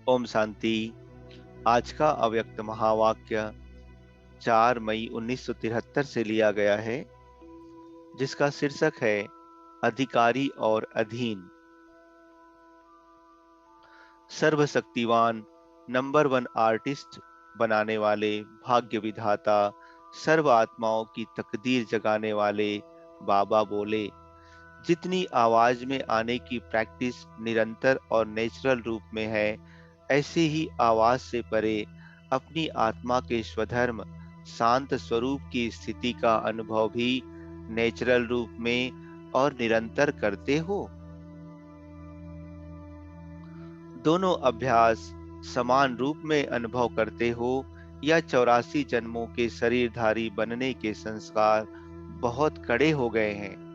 ओम शांति। आज का अव्यक्त महावाक्य 4 मई 1973 से लिया गया है, जिसका शीर्षक है अधिकारी और अधीन। सर्वशक्तिवान, नंबर 1 आर्टिस्ट बनाने वाले, भाग्य विधाता, सर्व आत्माओं की तकदीर जगाने वाले बाबा बोले, जितनी आवाज में आने की प्रैक्टिस निरंतर और नेचुरल रूप में है, ऐसे ही आवाज से परे अपनी आत्मा के स्वधर्म शांत स्वरूप की स्थिति का अनुभव भी नेचुरल रूप में और निरंतर करते हो। दोनों अभ्यास समान रूप में अनुभव करते हो या 84 जन्मों के शरीरधारी बनने के संस्कार बहुत कड़े हो गए हैं।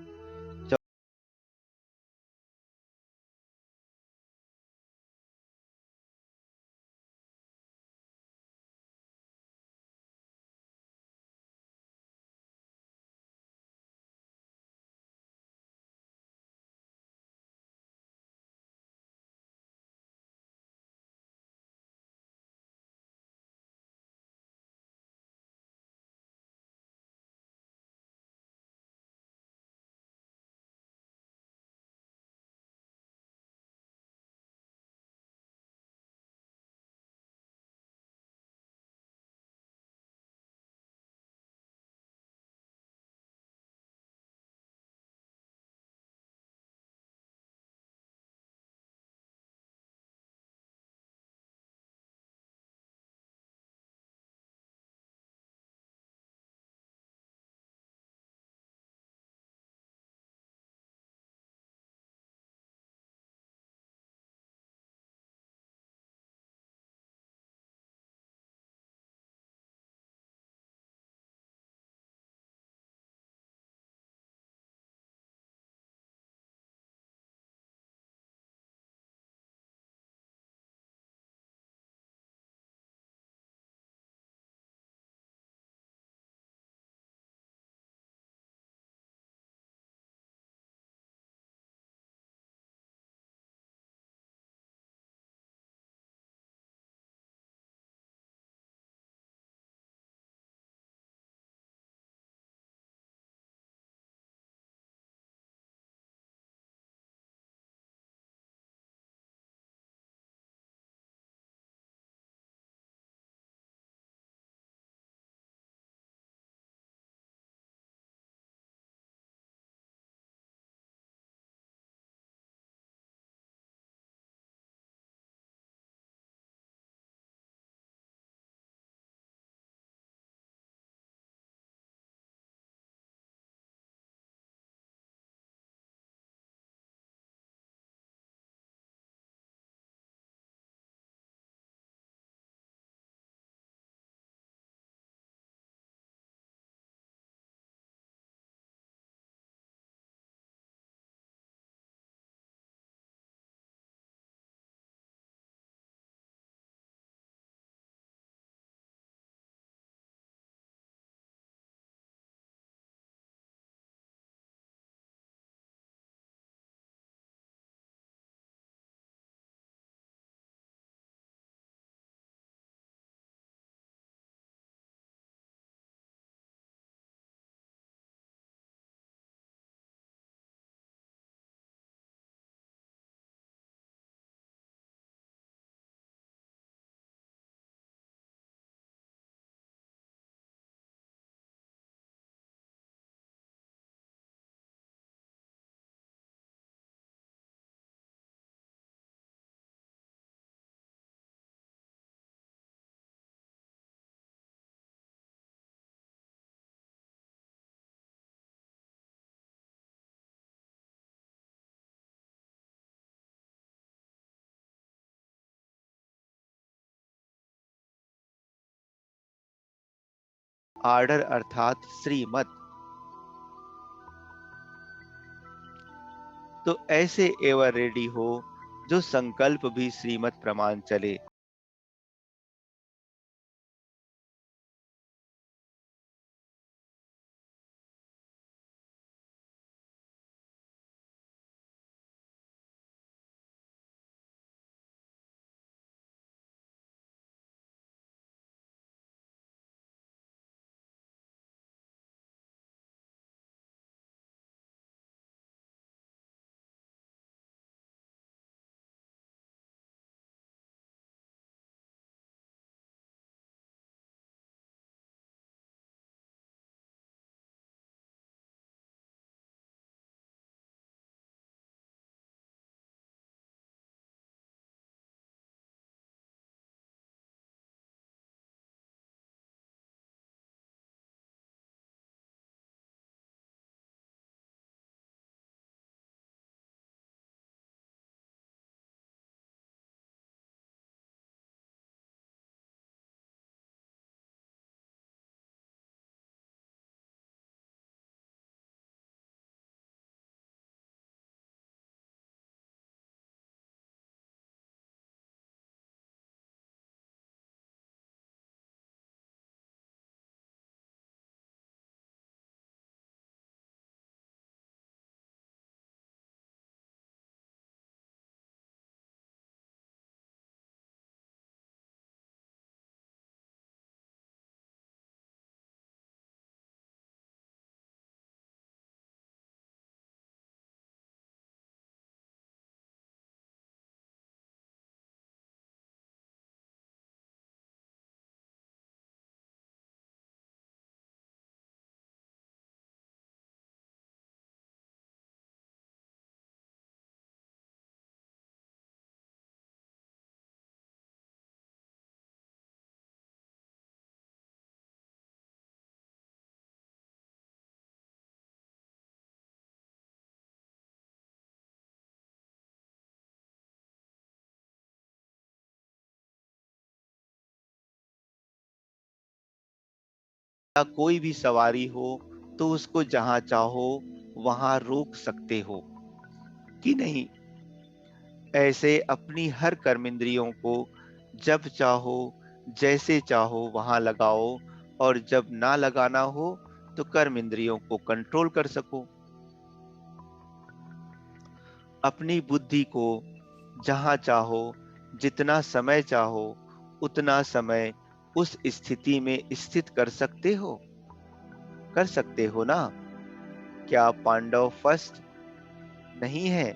आर्डर अर्थात श्रीमत। तो ऐसे एवर रेडी हो जो संकल्प भी श्रीमत प्रमाण चले। या कोई भी सवारी हो तो उसको जहां चाहो वहां रोक सकते हो कि नहीं। ऐसे अपनी हर कर्मेंद्रियों को जब चाहो जैसे चाहो वहां लगाओ, और जब ना लगाना हो तो कर्म इंद्रियों को कंट्रोल कर सको। अपनी बुद्धि को जहां चाहो जितना समय चाहो उतना समय उस स्थिति में स्थित कर सकते हो ना। क्या पांडव फर्स्ट नहीं है,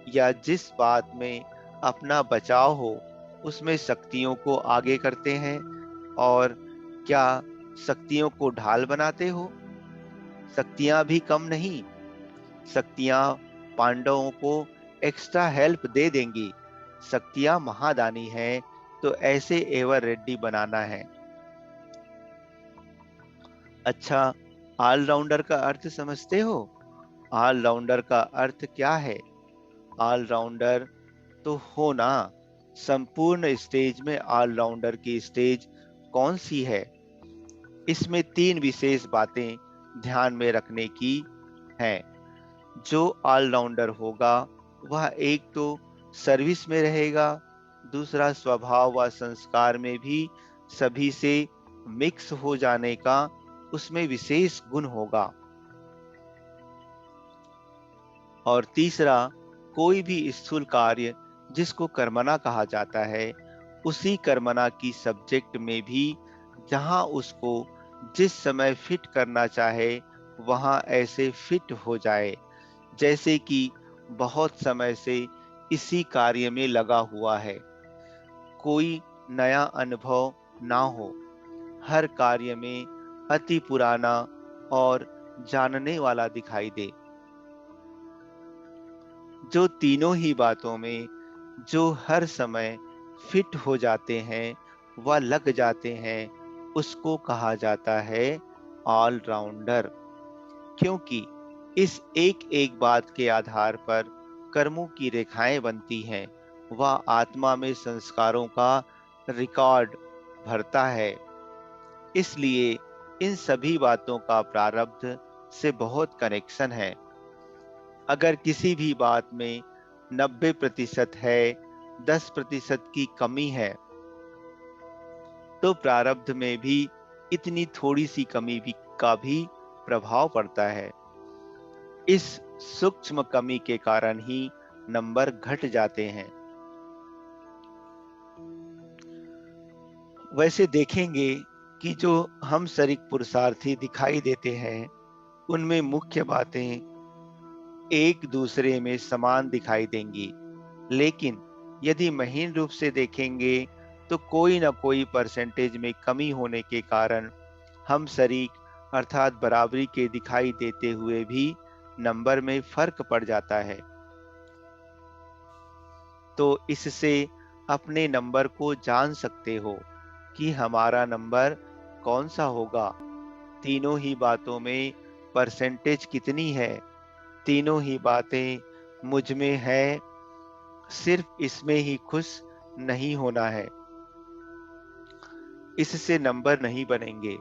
या जिस बात में अपना बचाव हो उसमें शक्तियों को आगे करते हैं, और क्या शक्तियों को ढाल बनाते हो। शक्तियां भी कम नहीं, शक्तियां पांडवों को एक्स्ट्रा हेल्प दे देंगी। शक्तियां महादानी हैं, तो ऐसे एवर रेड्डी बनाना है। अच्छा, ऑलराउंडर का अर्थ समझते हो? ऑलराउंडर का अर्थ क्या है? ऑलराउंडर तो हो ना। संपूर्ण स्टेज में ऑलराउंडर की स्टेज कौन सी है? इसमें तीन विशेष बातें ध्यान में रखने की हैं। जो ऑलराउंडर होगा वह एक तो सर्विस में रहेगा, दूसरा स्वभाव व संस्कार में भी सभी से मिक्स हो जाने का उसमें विशेष गुण होगा, और तीसरा कोई भी स्थूल कार्य जिसको कर्मणा कहा जाता है, उसी कर्मणा की सब्जेक्ट में भी जहां उसको जिस समय फिट करना चाहे वहां ऐसे फिट हो जाए, जैसे कि बहुत समय से इसी कार्य में लगा हुआ है, कोई नया अनुभव ना हो, हर कार्य में अति पुराना और जानने वाला दिखाई दे। जो तीनों ही बातों में जो हर समय फिट हो जाते हैं व लग जाते हैं, उसको कहा जाता है ऑलराउंडर। क्योंकि इस एक एक बात के आधार पर कर्मों की रेखाएं बनती हैं, वह आत्मा में संस्कारों का रिकॉर्ड भरता है। इसलिए इन सभी बातों का प्रारब्ध से बहुत कनेक्शन है। अगर किसी भी बात में 90% है, 10% की कमी है, तो प्रारब्ध में भी इतनी थोड़ी सी कमी भी का भी प्रभाव पड़ता है। इस सूक्ष्म कमी के कारण ही नंबर घट जाते हैं। वैसे देखेंगे कि जो हम शरीक पुरुषार्थी दिखाई देते हैं, उनमें मुख्य बातें एक दूसरे में समान दिखाई देंगी, लेकिन यदि महीन रूप से देखेंगे तो कोई ना कोई परसेंटेज में कमी होने के कारण हम शरीक अर्थात बराबरी के दिखाई देते हुए भी नंबर में फर्क पड़ जाता है। तो इससे अपने नंबर को जान सकते हो कि हमारा नंबर कौन सा होगा। तीनों ही बातों में परसेंटेज कितनी है, तीनों ही बातें मुझ में है, सिर्फ इसमें ही खुश नहीं होना है, इससे नंबर नहीं बनेंगे।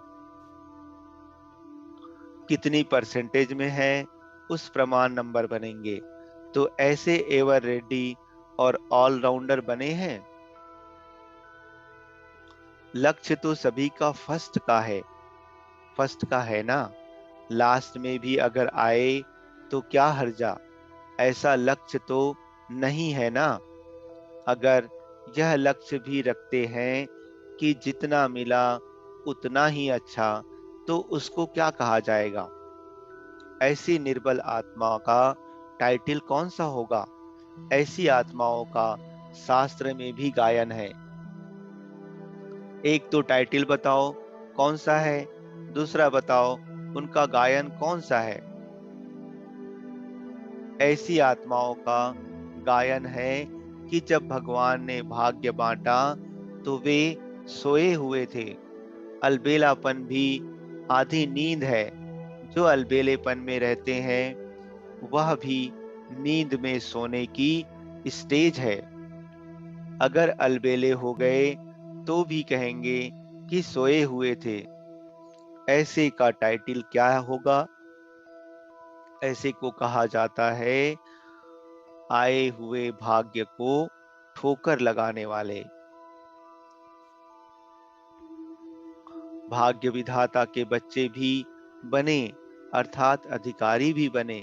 कितनी परसेंटेज में है उस प्रमाण नंबर बनेंगे। तो ऐसे एवर रेड्डी और ऑलराउंडर बने हैं। लक्ष्य तो सभी का फर्स्ट का है ना। लास्ट में भी अगर आए तो क्या हर्जा, ऐसा लक्ष्य तो नहीं है ना। अगर यह लक्ष्य भी रखते हैं कि जितना मिला उतना ही अच्छा, तो उसको क्या कहा जाएगा। ऐसी निर्बल आत्मा का टाइटल कौन सा होगा। ऐसी आत्माओं का शास्त्र में भी गायन है। एक तो टाइटल बताओ कौन सा है, दूसरा बताओ उनका गायन कौन सा है। ऐसी आत्माओं का गायन है कि जब भगवान ने भाग्य बांटा तो वे सोए हुए थे। अलबेलापन भी आधी नींद है। जो अलबेलेपन में रहते हैं वह भी नींद में सोने की स्टेज है। अगर अलबेले हो गए तो भी कहेंगे कि सोए हुए थे। ऐसे का टाइटल क्या होगा? ऐसे को कहा जाता है आए हुए भाग्य को ठोकर लगाने वाले। भाग्य विधाता के बच्चे भी बने, अर्थात अधिकारी भी बने।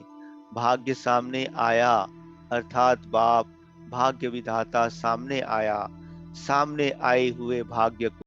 भाग्य सामने आया, अर्थात बाप भाग्य विधाता सामने आया। सामने आए हुए भाग्य को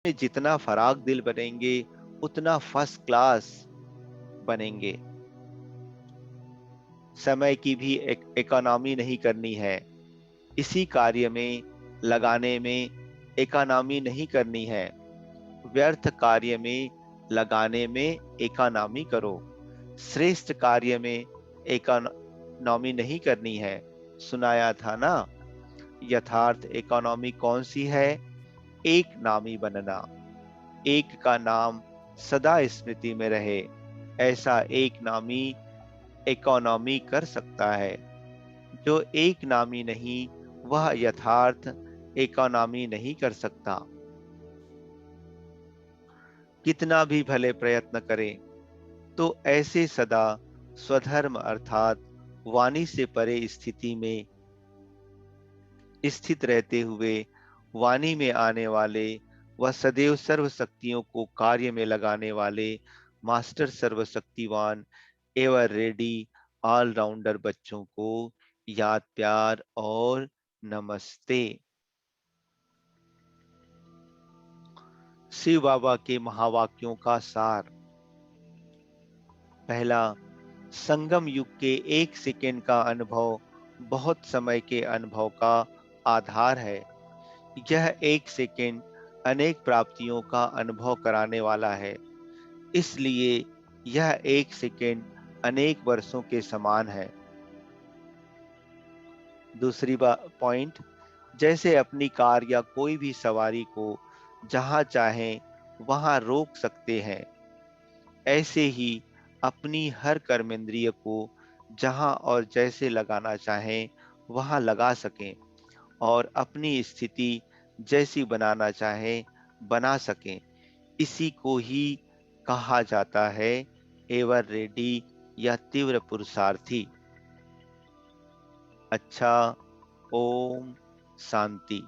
जितना फराग दिल बनेंगे उतना फर्स्ट क्लास बनेंगे। समय की भी इकोनॉमी नहीं करनी है, इसी कार्य में लगाने में इकोनॉमी नहीं करनी है। व्यर्थ कार्य में लगाने में इकोनॉमी करो, श्रेष्ठ कार्य में इकोनॉमी नहीं करनी है। सुनाया था ना? यथार्थ इकोनॉमी कौन सी है? एक नामी बनना, एक का नाम सदा स्मृति में रहे, ऐसा एक नामी इकोनॉमी कर सकता है। जो एक नामी नहीं, वह यथार्थ इकोनॉमी नहीं कर सकता। कितना भी भले प्रयत्न करें तो ऐसे सदा स्वधर्म अर्थात वाणी से परे स्थिति में स्थित रहते हुए वाणी में आने वाले व सदैव सर्व शक्तियों को कार्य में लगाने वाले मास्टर सर्वशक्तिवान एवर रेडी ऑलराउंडर बच्चों को याद प्यार और नमस्ते। शिव बाबा के महावाक्यों का सार। पहला, संगम युग के एक सेकेंड का अनुभव बहुत समय के अनुभव का आधार है। यह एक सेकेंड अनेक प्राप्तियों का अनुभव कराने वाला है, इसलिए यह एक सेकेंड अनेक वर्षों के समान है। दूसरी पॉइंट, जैसे अपनी कार या कोई भी सवारी को जहां चाहें वहां रोक सकते हैं, ऐसे ही अपनी हर कर्मेंद्रिय को जहां और जैसे लगाना चाहें वहां लगा सकें और अपनी स्थिति जैसी बनाना चाहें बना सकें। इसी को ही कहा जाता है एवर रेडी या तीव्र पुरुषार्थी। अच्छा, ओम शांति।